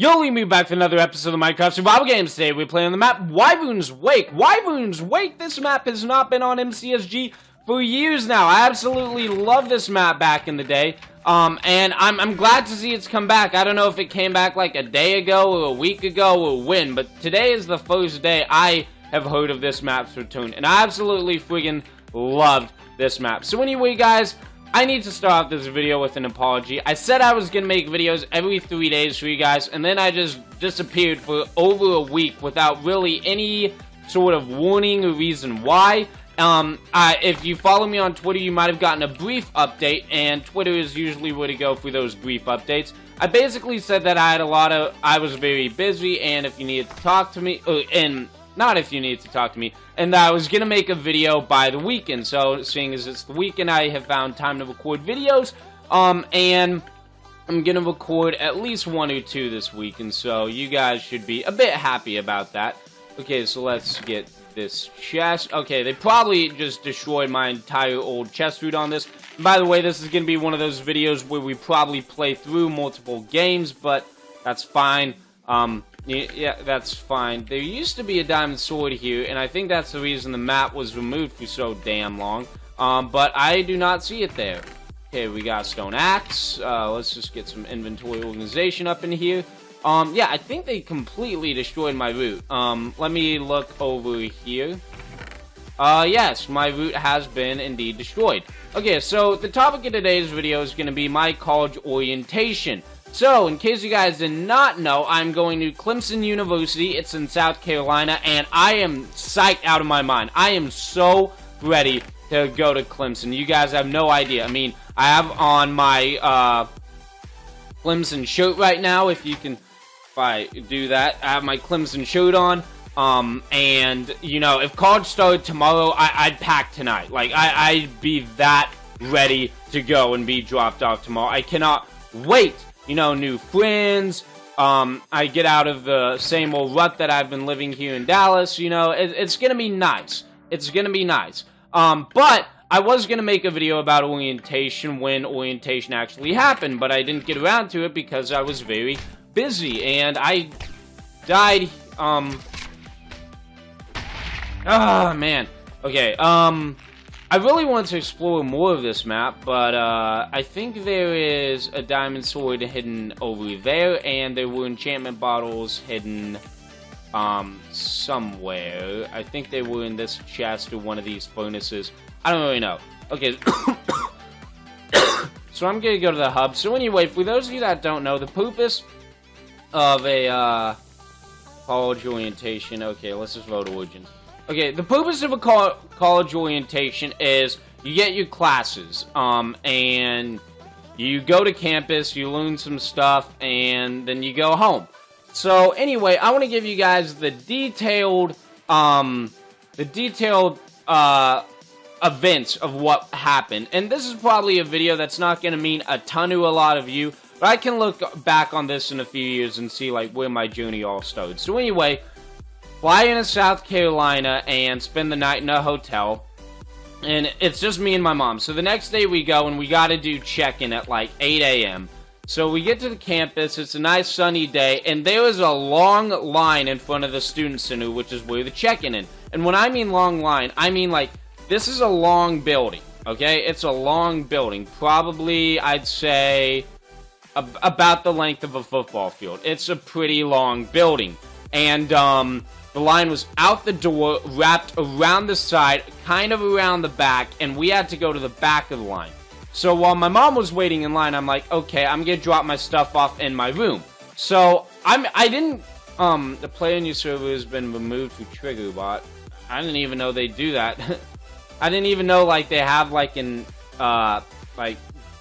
Yo, me back for another episode of Minecraft Survival Games. Today we're playing on the map Wyvern's Wake. Wyvern's Wake, this map has not been on MCSG for years now. I absolutely love this map back in the day. And I'm glad to see it's come back. I don't know if it came back like a day ago or a week ago or when, but today is the first day I have heard of this map's return. And I absolutely friggin' loved this map. So anyway, guys, I need to start off this video with an apology. I said I was going to make videos every 3 days for you guys, and then I just disappeared for over a week without really any sort of warning or reason why. If you follow me on Twitter, you might have gotten a brief update, and Twitter is usually where to go for those brief updates. I basically said that I was very busy, and if you needed to talk to me, not if you needed to talk to me, and I was going to make a video by the weekend. So, seeing as it's the weekend, I have found time to record videos, and I'm going to record at least 1 or 2 this weekend, so you guys should be a bit happy about that. Okay, so let's get this chest. Okay, they probably just destroyed my entire old chest route on this. And by the way, this is going to be one of those videos where we probably play through multiple games, but that's fine. Yeah, that's fine. There used to be a diamond sword here, and I think that's the reason the map was removed for so damn long. But I do not see it there. Okay, we got a stone axe. Let's just get some inventory organization up in here. Yeah, I think they completely destroyed my route. Let me look over here. Yes, my route has been indeed destroyed. Okay, so the topic of today's video is going to be my college orientation. So, in case you guys did not know, I'm going to Clemson University. It's in South Carolina, and I am psyched out of my mind. I am so ready to go to Clemson. You guys have no idea. I mean, I have on my Clemson shirt right now, if I do that. I have my Clemson shirt on. And, you know, if college started tomorrow, I'd pack tonight. Like, I'd be that ready to go and be dropped off tomorrow. I cannot wait. You know, new friends, I get out of the same old rut that I've been living here in Dallas, you know, it's gonna be nice. It's gonna be nice. But I was gonna make a video about orientation when orientation actually happened, but I didn't get around to it because I was very busy, and I died, oh, man. Okay, I really want to explore more of this map, but I think there is a diamond sword hidden over there, and there were enchantment bottles hidden somewhere. I think they were in this chest or one of these furnaces. I don't really know. Okay, so I'm going to go to the hub. So anyway, for those of you that don't know, the purpose of a college orientation... Okay, let's just vote origins. Okay, the purpose of a college orientation is you get your classes, and you go to campus, you learn some stuff, and then you go home. So, anyway, I want to give you guys the detailed events of what happened. And this is probably a video that's not going to mean a ton to a lot of you, but I can look back on this in a few years and see, like, where my journey all started. So, anyway... Fly into South Carolina and spend the night in a hotel. And it's just me and my mom. So the next day we go and we gotta do check-in at like 8 a.m. So we get to the campus, it's a nice sunny day, and there is a long line in front of the student center, which is where the check-in is. And when I mean long line, I mean like, this is a long building, okay? It's a long building. Probably, I'd say, about the length of a football field. It's a pretty long building. And, the line was out the door, wrapped around the side, kind of around the back, and we had to go to the back of the line. So while my mom was waiting in line, I'm like, okay, I'm gonna drop my stuff off in my room. So, the player in your server has been removed for trigger bot. I didn't even know they do that. I didn't even know, like, they have, like, an, like,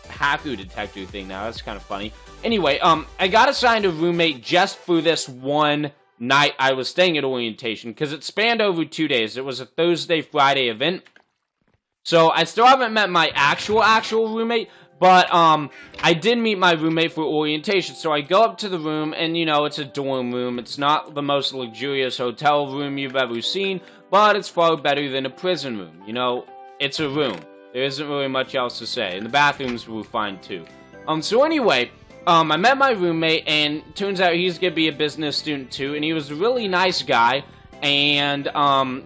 hacker detector thing now. That's kind of funny. Anyway, I got assigned a roommate just for this one night I was staying at orientation, because it spanned over 2 days. It was a Thursday-Friday event. So, I still haven't met my actual roommate, but, I did meet my roommate for orientation. So, I go up to the room, and, you know, it's a dorm room. It's not the most luxurious hotel room you've ever seen, but it's far better than a prison room. You know, it's a room. There isn't really much else to say. And the bathrooms were fine, too. So, anyway... I met my roommate, and turns out he's gonna be a business student too, and he was a really nice guy, and,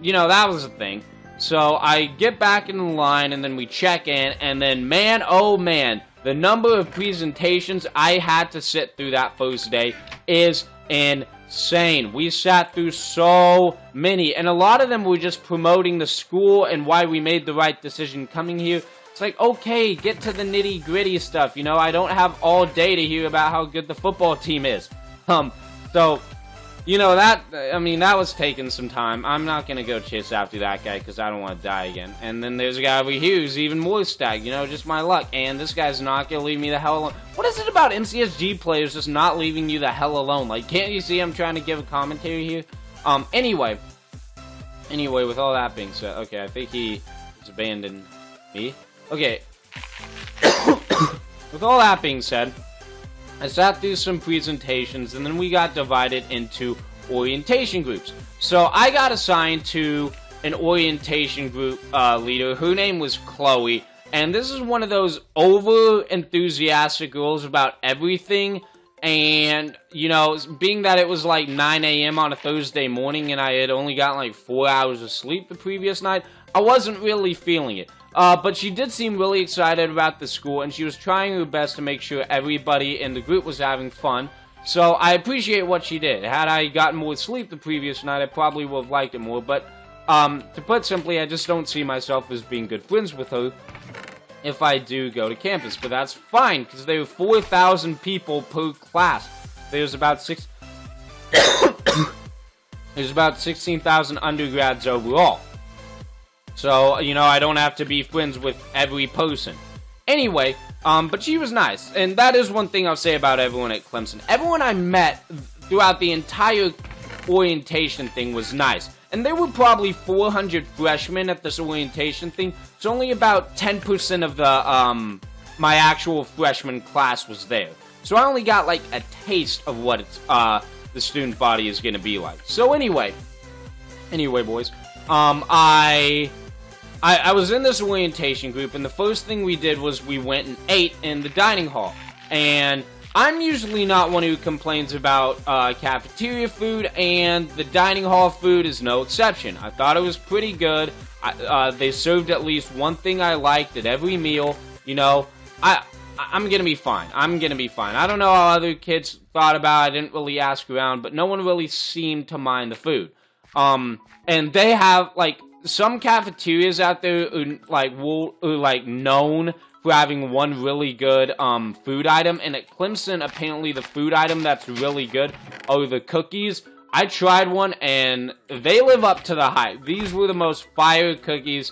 you know, that was the thing. So I get back in the line, and then we check in, and then, man, oh man, the number of presentations I had to sit through that first day is insane. We sat through so many, and a lot of them were just promoting the school and why we made the right decision coming here. It's like, okay, get to the nitty-gritty stuff, you know? I don't have all day to hear about how good the football team is. So, you know, that was taking some time. I'm not gonna go chase after that guy, because I don't want to die again. And then there's a guy over here who's even more stacked, you know, just my luck. And this guy's not gonna leave me the hell alone. What is it about MCSG players just not leaving you the hell alone? Like, can't you see I'm trying to give a commentary here? Anyway, with all that being said, okay, I think he has abandoned me. Okay, with all that being said, I sat through some presentations, and then we got divided into orientation groups. So I got assigned to an orientation group leader. Her name was Chloe, and this is one of those over-enthusiastic girls about everything. And, you know, being that it was like 9 a.m. on a Thursday morning, and I had only gotten like 4 hours of sleep the previous night, I wasn't really feeling it. But she did seem really excited about the school, and she was trying her best to make sure everybody in the group was having fun. So I appreciate what she did. Had I gotten more sleep the previous night, I probably would have liked it more. But to put simply, I just don't see myself as being good friends with her if I do go to campus. But that's fine, because there were 4,000 people per class. There's about 16,000 undergrads overall. So, you know, I don't have to be friends with every person. Anyway, but she was nice. And that is one thing I'll say about everyone at Clemson. Everyone I met throughout the entire orientation thing was nice. And there were probably 400 freshmen at this orientation thing. So only about 10% of the, my actual freshman class was there. So I only got, like, a taste of what it's, the student body is gonna be like. So anyway, boys, I was in this orientation group, and the first thing we did was we went and ate in the dining hall. And I'm usually not one who complains about cafeteria food, and the dining hall food is no exception. I thought it was pretty good. They served at least one thing I liked at every meal. You know, I'm gonna be fine. I'm gonna be fine. I don't know how other kids thought about it. I didn't really ask around, but no one really seemed to mind the food. And they have, like, some cafeterias out there are known for having one really good food item, and at Clemson, apparently the food item that's really good are the cookies. I tried one, and they live up to the hype. These were the most fire cookies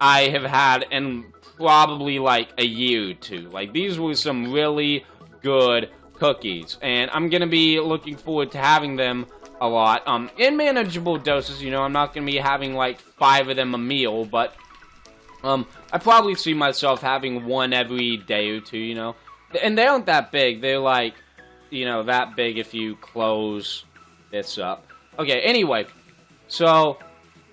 I have had in probably like a year or two. Like, these were some really good cookies, and I'm gonna be looking forward to having them a lot, in manageable doses. You know, I'm not gonna be having like 5 of them a meal, but, I probably see myself having one every day or two, you know, and they aren't that big. They're like, you know, that big if you close this up. Okay, anyway, so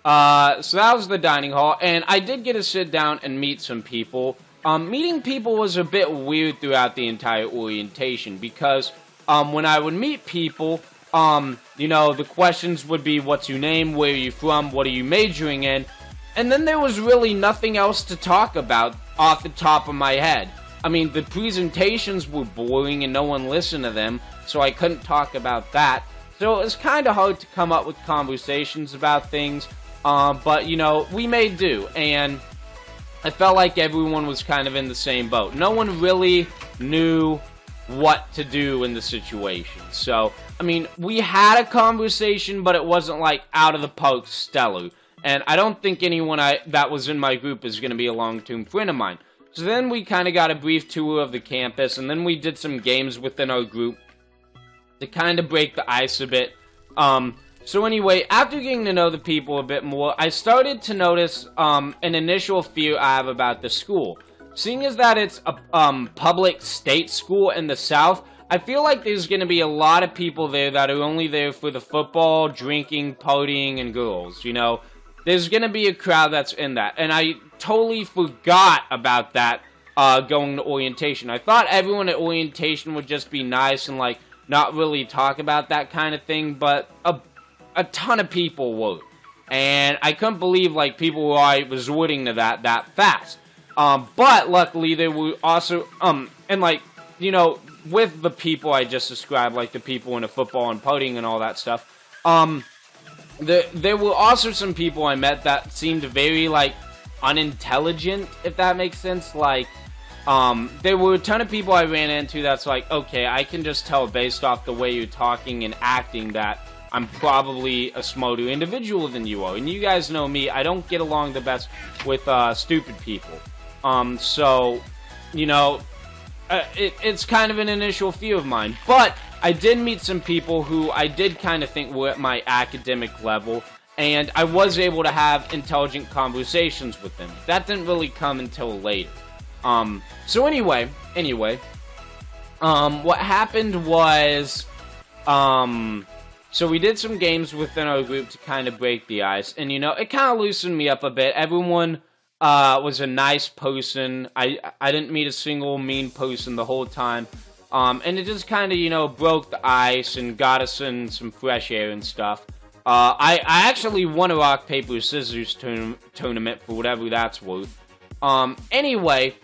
that was the dining hall, and I did get to sit down and meet some people. Meeting people was a bit weird throughout the entire orientation, because, when I would meet people, you know, the questions would be, what's your name, where are you from, what are you majoring in, and then there was really nothing else to talk about off the top of my head. I mean, the presentations were boring and no one listened to them, so I couldn't talk about that. So it was kind of hard to come up with conversations about things, but, you know, we made do, and I felt like everyone was kind of in the same boat. No one really knew what to do in the situation. So, I mean, we had a conversation, but it wasn't, like, out of the park stellar. And I don't think anyone that was in my group is going to be a long-term friend of mine. So then we kind of got a brief tour of the campus, and then we did some games within our group to kind of break the ice a bit. So anyway, after getting to know the people a bit more, I started to notice an initial fear I have about the school. Seeing as that it's a public state school in the South, I feel like there's going to be a lot of people there that are only there for the football, drinking, partying, and girls, you know. There's going to be a crowd that's in that, and I totally forgot about that going to orientation. I thought everyone at orientation would just be nice and, like, not really talk about that kind of thing, but a ton of people would. And I couldn't believe, like, people were resorting to that fast. But luckily there were also, and, like, you know, with the people I just described, like the people in the football and putting and all that stuff, there were also some people I met that seemed very, like, unintelligent, if that makes sense. Like, there were a ton of people I ran into that's like, okay, I can just tell based off the way you're talking and acting that I'm probably a smarter individual than you are. And you guys know me, I don't get along the best with, stupid people. So, you know, it's kind of an initial fear of mine. But I did meet some people who I did kind of think were at my academic level, and I was able to have intelligent conversations with them. That didn't really come until later. So anyway, what happened was, so we did some games within our group to kind of break the ice, and, you know, it kind of loosened me up a bit. Everyone, was a nice person. I didn't meet a single mean person the whole time, and it just kind of, you know, broke the ice and got us in some fresh air and stuff. I actually won a rock, paper, scissors tournament for whatever that's worth. Anyway,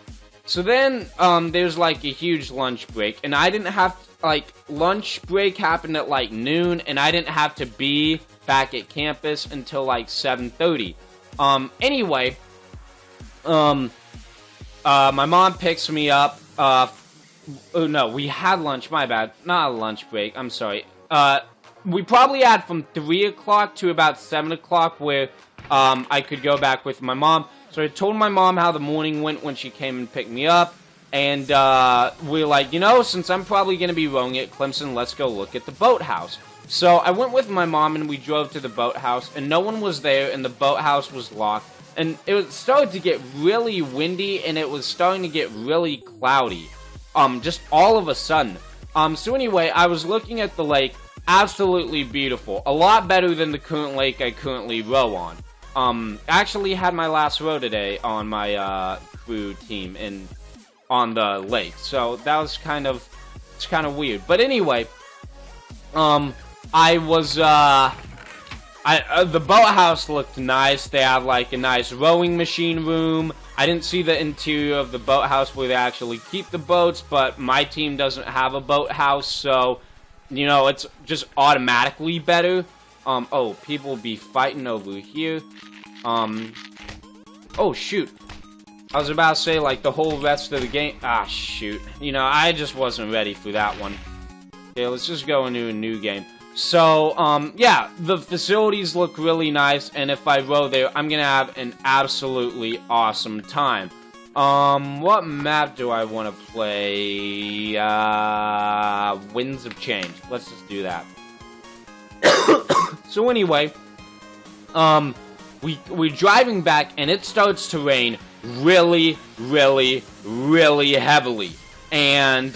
so then, there's, like, a huge lunch break, and I didn't have, like, lunch break happened at, like, noon, and I didn't have to be back at campus until, like, 7:30. Anyway, my mom picks me up, oh, no, we had lunch, my bad, not a lunch break, I'm sorry, we probably had from 3 o'clock to about 7 o'clock where, I could go back with my mom. So I told my mom how the morning went when she came and picked me up, and, we're like, you know, since I'm probably gonna be rowing at Clemson, let's go look at the boathouse. So I went with my mom, and we drove to the boathouse, and no one was there, and the boathouse was locked, and it started to get really windy, and it was starting to get really cloudy, just all of a sudden. So anyway, I was looking at the lake, absolutely beautiful, a lot better than the current lake I currently row on. Actually had my last row today on my, crew team on the lake, so that was it's kind of weird, but anyway, I was, the boathouse looked nice. They have, like, a nice rowing machine room. I didn't see the interior of the boathouse where they actually keep the boats, but my team doesn't have a boathouse, so, you know, it's just automatically better. Oh, people be fighting over here. Oh, shoot. I was about to say, like, the whole rest of the game. Ah, shoot. You know, I just wasn't ready for that one. Okay, let's just go into a new game. So, yeah, the facilities look really nice, and if I row there, I'm gonna have an absolutely awesome time. What map do I want to play? Winds of Change. Let's just do that. So anyway, we're driving back, and it starts to rain really, really, really heavily. And,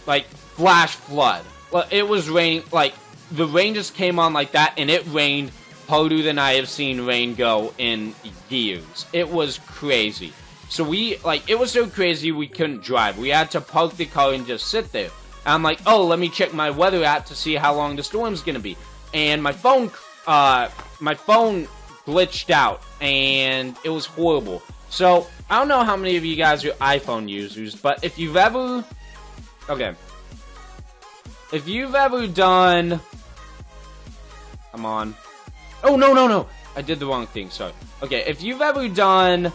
like, flash flood. Well, it was raining, like, the rain just came on like that, and it rained harder than I have seen rain go in years. It was crazy. So it was so crazy we couldn't drive. We had to park the car and just sit there. And I'm like, oh, let me check my weather app to see how long the storm's gonna be. And my phone glitched out, and it was horrible. So, I don't know how many of you guys are iPhone users, but if you've ever... Okay. If you've ever done... Come on. Oh, no. I did the wrong thing, sorry. Okay, if you've ever done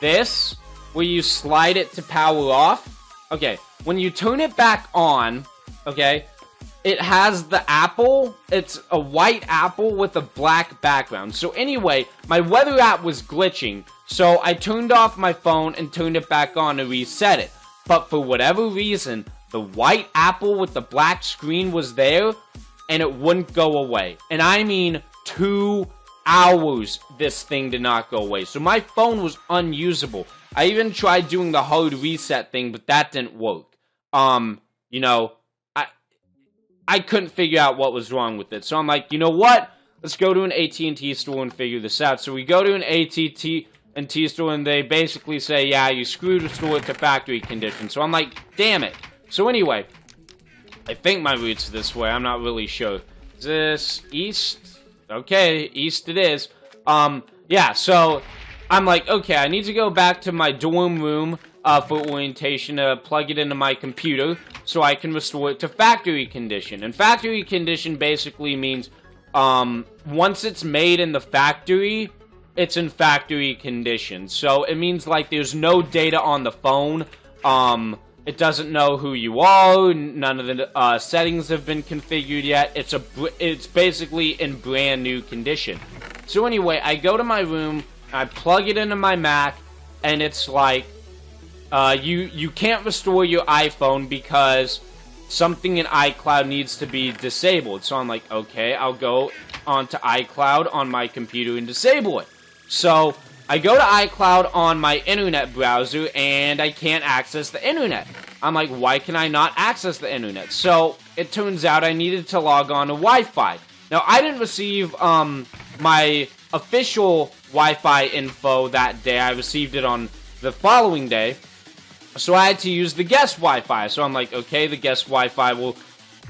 this, where you slide it to power off, okay, when you turn it back on, okay, it has the apple. It's a white apple with a black background. So anyway, my weather app was glitching, so I turned off my phone and turned it back on to reset it. But for whatever reason, the white apple with the black screen was there, and it wouldn't go away. And I mean 2 hours this thing did not go away. So my phone was unusable. I even tried doing the hard reset thing, but that didn't work. You know, I couldn't figure out what was wrong with it. So I'm like, you know what? Let's go to an AT&T store and figure this out. So we go to an AT&T and T-Store, and they basically say, yeah, you screwed restore it to factory condition. So I'm like, damn it. So anyway, I think my route's this way. I'm not really sure. Is this east? Okay, east it is. Yeah, so I'm like, okay, I need to go back to my dorm room for orientation to plug it into my computer so I can restore it to factory condition. And factory condition basically means once it's made in the factory, it's in factory condition. So it means like there's no data on the phone. It doesn't know who you are. None of the settings have been configured yet. It's basically in brand new condition. So anyway, I go to my room, I plug it into my Mac, and it's like you can't restore your iPhone because something in iCloud needs to be disabled. So I'm like, okay, I'll go onto iCloud on my computer and disable it. So I go to iCloud on my internet browser, and I can't access the internet. I'm like, why can I not access the internet? So it turns out I needed to log on to Wi-Fi. Now, I didn't receive my official Wi-Fi info that day. I received it on the following day. So I had to use the guest Wi-Fi. So I'm like, okay, the guest Wi-Fi will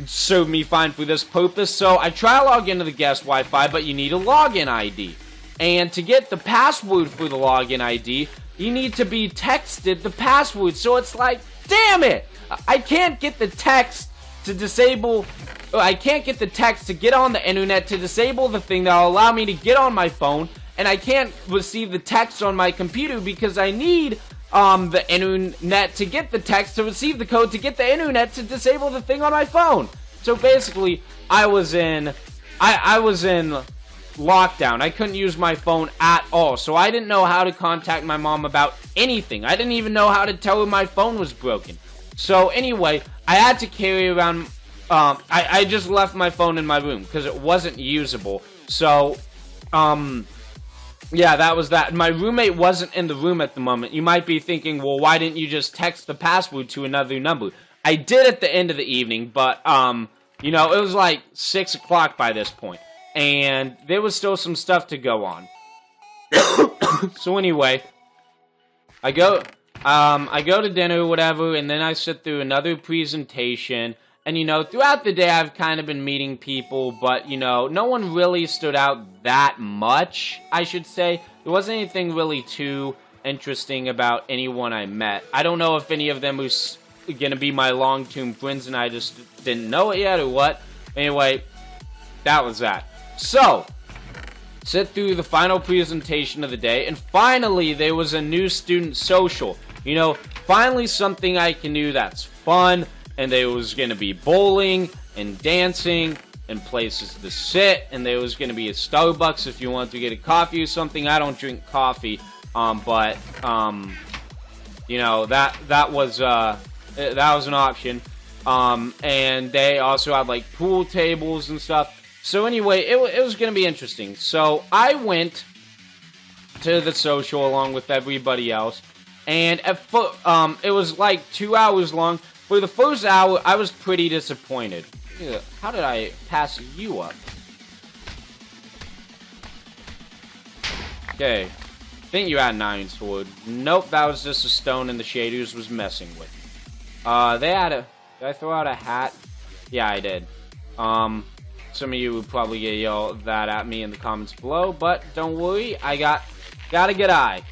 serve me fine for this purpose. So I try to log into the guest Wi-Fi, but you need a login ID. And to get the password for the login ID, you need to be texted the password. So it's like, damn it! I can't get the text to disable... I can't get the text to get on the internet to disable the thing that will allow me to get on my phone. And I can't receive the text on my computer because I need the internet to get the text to receive the code to get the internet to disable the thing on my phone. So basically, I was in lockdown. I couldn't use my phone at all, so I didn't know how to contact my mom about anything. I didn't even know how to tell her my phone was broken. So anyway, I had to carry around, I just left my phone in my room because it wasn't usable. So, yeah, that was that. My roommate wasn't in the room at the moment. You might be thinking, well, why didn't you just text the password to another number? I did at the end of the evening, but, you know, it was like 6 o'clock by this point. And there was still some stuff to go on. So anyway, I go to dinner or whatever, and then I sit through another presentation. And, you know, throughout the day, I've kind of been meeting people, but, you know, no one really stood out that much, I should say. There wasn't anything really too interesting about anyone I met. I don't know if any of them was going to be my long-term friends, and I just didn't know it yet or what. Anyway, that was that. So, sit through the final presentation of the day, and finally there was a new student social. You know, finally something I can do that's fun, and there was going to be bowling, and dancing, and places to sit, and there was going to be a Starbucks if you want to get a coffee or something. I don't drink coffee, but, you know, that was an option. And they also had, like, pool tables and stuff. So anyway, it was going to be interesting. So I went to the social along with everybody else, and it was like 2 hours long. For the first hour, I was pretty disappointed. How did I pass you up? Okay, I think you had an iron sword. Nope, that was just a stone and the shaders was messing with me. Did I throw out a hat? Yeah, I did. Some of you would probably get yell that at me in the comments below, but don't worry, I got a good eye.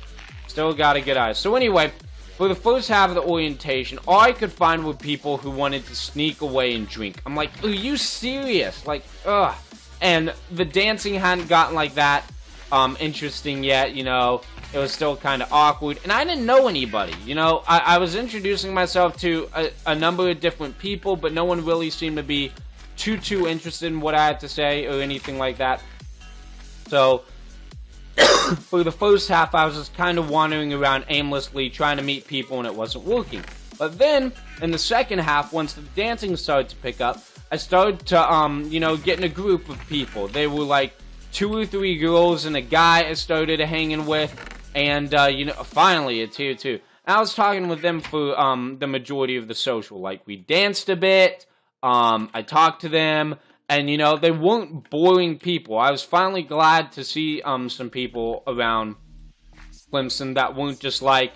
Still got a good eye. So anyway, for the first half of the orientation, all I could find were people who wanted to sneak away and drink. I'm like, are you serious? Like, ugh. And the dancing hadn't gotten like that interesting yet, you know. It was still kind of awkward, and I didn't know anybody, you know. I was introducing myself to a number of different people, but no one really seemed to be too interested in what I had to say or anything like that. So, for the first half, I was just kind of wandering around aimlessly trying to meet people, and it wasn't working. But then, in the second half, once the dancing started to pick up, I started to, you know, get in a group of people. They were like 2 or 3 girls and a guy I started hanging with, and, you know, finally, it's here too. And I was talking with them for, the majority of the social. Like, we danced a bit, I talked to them, and, you know, they weren't boring people. I was finally glad to see, some people around Clemson that weren't just like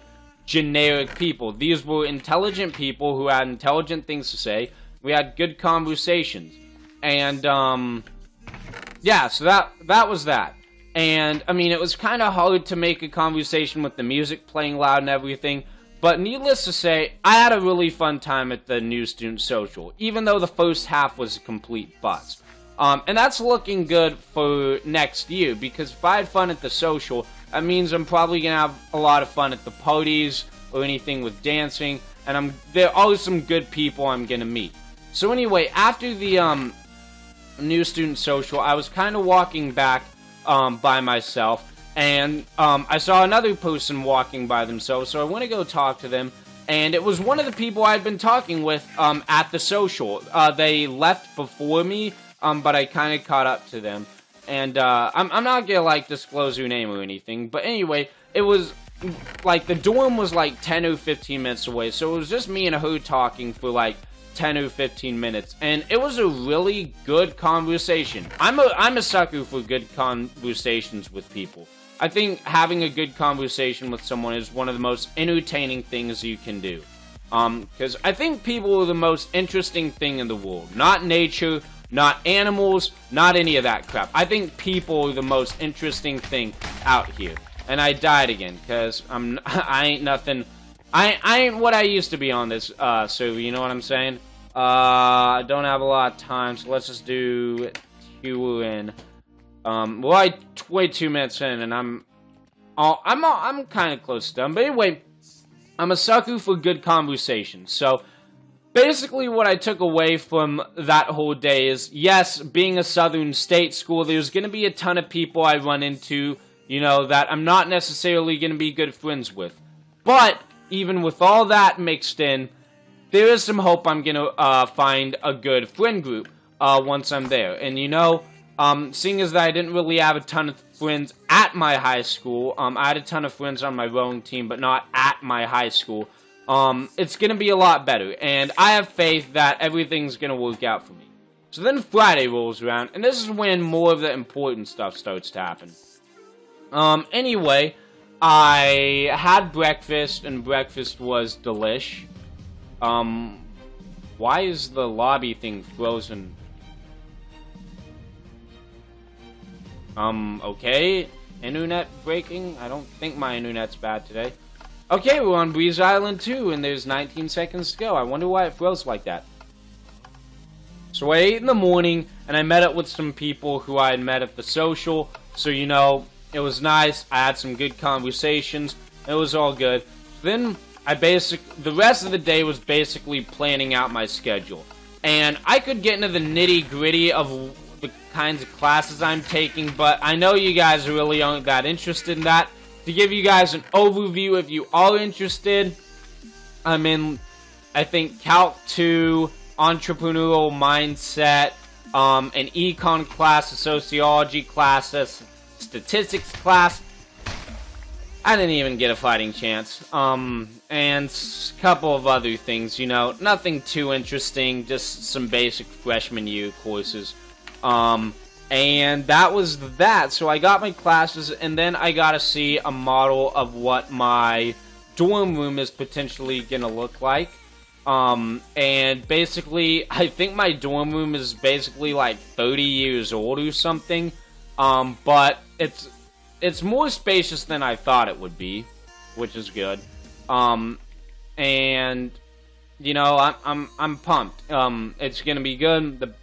generic people. These were intelligent people who had intelligent things to say. We had good conversations. And, yeah, so that was that. And, I mean, it was kind of hard to make a conversation with the music playing loud and everything. But needless to say, I had a really fun time at the New Student Social, even though the first half was a complete bust. And that's looking good for next year, because if I had fun at the social, that means I'm probably going to have a lot of fun at the parties or anything with dancing, and there are some good people I'm going to meet. So anyway, after the New Student Social, I was kind of walking back by myself, and I saw another person walking by themselves, so I went to go talk to them, and it was one of the people I'd been talking with at the social. They left before me, but I kind of caught up to them. And I'm not gonna like disclose her name or anything, but anyway, it was like the dorm was like 10 or 15 minutes away, so it was just me and her talking for like 10 or 15 minutes, and it was a really good conversation. I'm a sucker for good conversations with people. I think having a good conversation with someone is one of the most entertaining things you can do. Because I think people are the most interesting thing in the world. Not nature, not animals, not any of that crap. I think people are the most interesting thing out here. And I died again, because I ain't nothing. I ain't what I used to be on this server, you know what I'm saying? I don't have a lot of time, so let's just do 2 in. Well, way 2 minutes in, and I'm kind of close to done. But anyway, I'm a sucker for good conversation. So basically, what I took away from that whole day is, yes, being a Southern state school, there's going to be a ton of people I run into, you know, that I'm not necessarily going to be good friends with. But even with all that mixed in, there is some hope I'm going to find a good friend group once I'm there. And you know, seeing as that I didn't really have a ton of friends at my high school, I had a ton of friends on my rowing team, but not at my high school, it's going to be a lot better. And I have faith that everything's going to work out for me. So then Friday rolls around, and this is when more of the important stuff starts to happen. Anyway, I had breakfast, and breakfast was delish. Why is the lobby thing frozen? Okay. Internet breaking? I don't think my internet's bad today. Okay, we're on Breeze Island 2, and there's 19 seconds to go. I wonder why it froze like that. So I ate in the morning, and I met up with some people who I had met at the social. So, you know, it was nice. I had some good conversations. It was all good. Then the rest of the day was basically planning out my schedule. And I could get into the nitty-gritty of the kinds of classes I'm taking, but I know you guys really aren't that interested in that. To give you guys an overview, if you are interested, I'm in, I think, Calc 2, Entrepreneurial Mindset, an Econ class, a Sociology class, a Statistics class. I didn't even get a fighting chance. And a couple of other things, you know, nothing too interesting, just some basic freshman year courses. And that was that. So I got my classes, and then I got to see a model of what my dorm room is potentially going to look like. And basically, I think my dorm room is basically like 30 years old or something. But it's more spacious than I thought it would be, which is good. And you know, I'm pumped. It's gonna be good.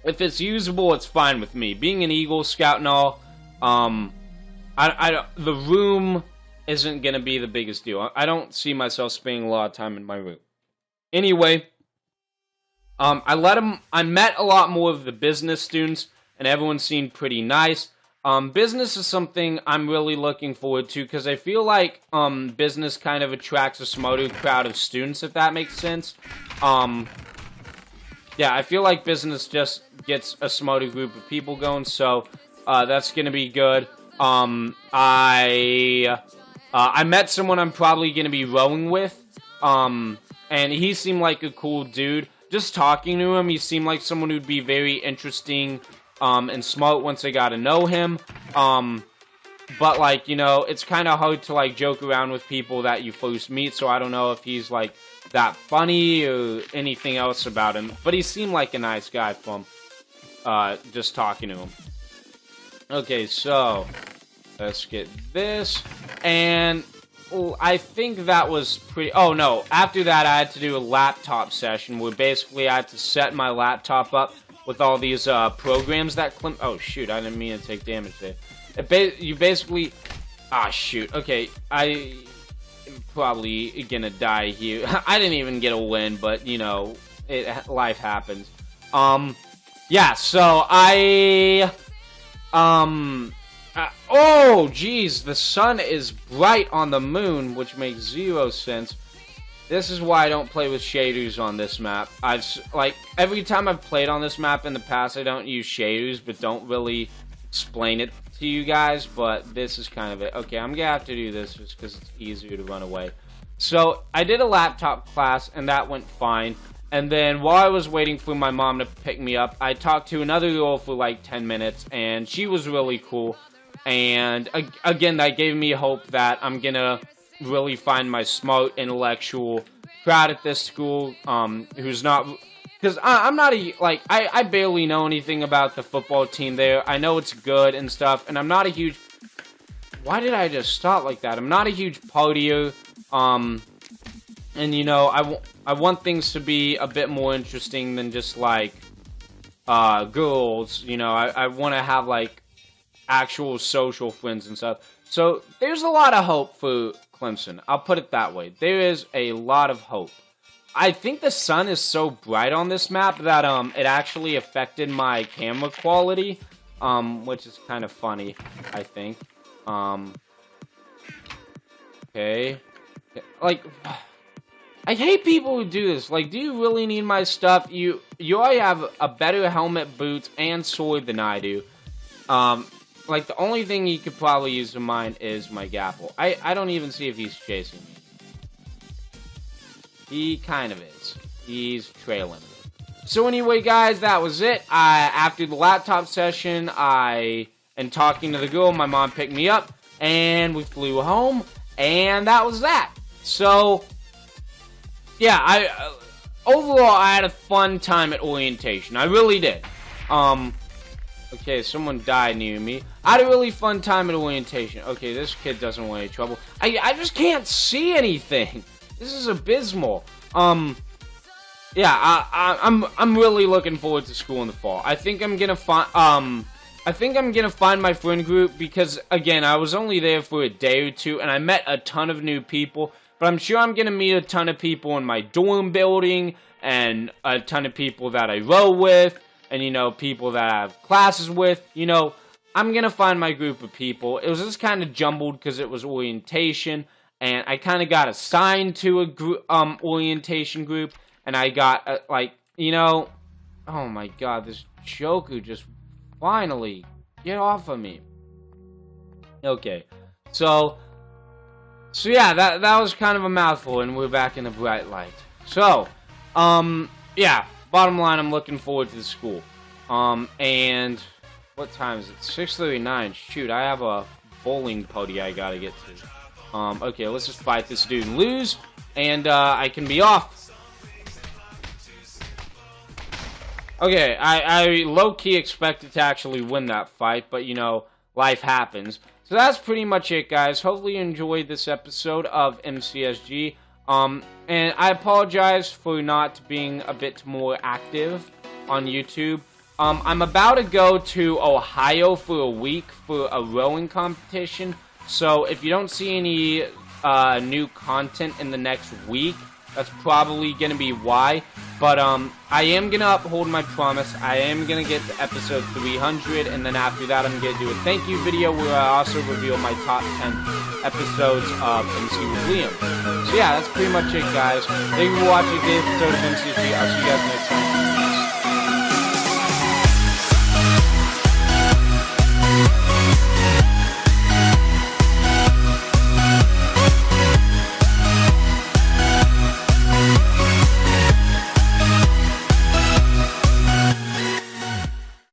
If it's usable, it's fine with me. Being an Eagle Scout and all, the room isn't gonna be the biggest deal. I don't see myself spending a lot of time in my room. Anyway, I met a lot more of the business students, and everyone seemed pretty nice. Business is something I'm really looking forward to, because I feel like business kind of attracts a smarter crowd of students, if that makes sense. Yeah, I feel like business just gets a smarter group of people going, so that's going to be good. I met someone I'm probably going to be rowing with, and he seemed like a cool dude. Just talking to him, he seemed like someone who'd be very interesting and smart once I got to know him. but, like, you know, it's kind of hard to, like, joke around with people that you first meet, so I don't know if he's, like, that funny or anything else about him. But he seemed like a nice guy from just talking to him. Okay, so let's get this. And I think that was pretty... Oh, no. After that, I had to do a laptop session where basically I had to set my laptop up with all these programs that... Oh, shoot. I didn't mean to take damage there. You basically... Ah, shoot. Okay, I am probably gonna die here. I didn't even get a win, but, you know, life happens. Yeah, so oh, geez, the sun is bright on the moon, which makes 0 sense. This is why I don't play with shaders on this map. Like, every time I've played on this map in the past, I don't use shaders, but don't really explain it to you guys, but this is kind of it. Okay, I'm gonna have to do this just because it's easier to run away. So, I did a laptop class, and that went fine. And then, while I was waiting for my mom to pick me up, I talked to another girl for like 10 minutes, and she was really cool. And, again, that gave me hope that I'm gonna really find my smart, intellectual crowd at this school, who's not... Because I'm not a... Like, I barely know anything about the football team there. I know it's good and stuff, and I'm not a huge... Why did I just stop like that? I'm not a huge partier, and, you know, I want things to be a bit more interesting than just, like, girls, you know. I want to have, like, actual social friends and stuff. So, there's a lot of hope for Clemson. I'll put it that way. There is a lot of hope. I think the sun is so bright on this map that, it actually affected my camera quality, which is kind of funny, I think. Okay. Like... I hate people who do this. Like, do you really need my stuff? You already have a better helmet, boots, and sword than I do. Like, the only thing you could probably use of mine is my gapple. I don't even see if he's chasing me. He kind of is. He's trailing me. So anyway, guys, that was it. After the laptop session, and talking to the girl, my mom picked me up, and we flew home, and that was that. So... Yeah, overall, I had a fun time at orientation. I really did. Okay, someone died near me. I had a really fun time at orientation. Okay, this kid doesn't want any trouble. I just can't see anything. This is abysmal. Yeah, I'm really looking forward to school in the fall. I think I'm gonna find, my friend group because, again, I was only there for a day or two, and I met a ton of new people. But I'm sure I'm going to meet a ton of people in my dorm building, and a ton of people that I row with, and, you know, people that I have classes with. You know, I'm going to find my group of people. It was just kind of jumbled because it was orientation, and I kind of got assigned to a group, orientation group, and I got, like, you know, oh my god, this Joker just finally, get off of me. Okay, so yeah, that was kind of a mouthful, and we're back in the bright light. So, yeah, bottom line, I'm looking forward to the school. And what time is it? 6:39. Shoot, I have a bowling party I gotta get to. Okay, let's just fight this dude and lose, and I can be off. Okay, I low-key expected to actually win that fight, but, you know, life happens. So that's pretty much it, guys. Hopefully you enjoyed this episode of MCSG. And I apologize for not being a bit more active on YouTube. I'm about to go to Ohio for a week for a rowing competition. So if you don't see any new content in the next week, that's probably going to be why. But I am going to uphold my promise. I am going to get to episode 300, and then after that I'm going to do a thank you video where I also reveal my top 10 episodes of MCSG. So yeah, that's pretty much it, guys. Thank you for watching this episode of MCSG. I'll see you guys next time.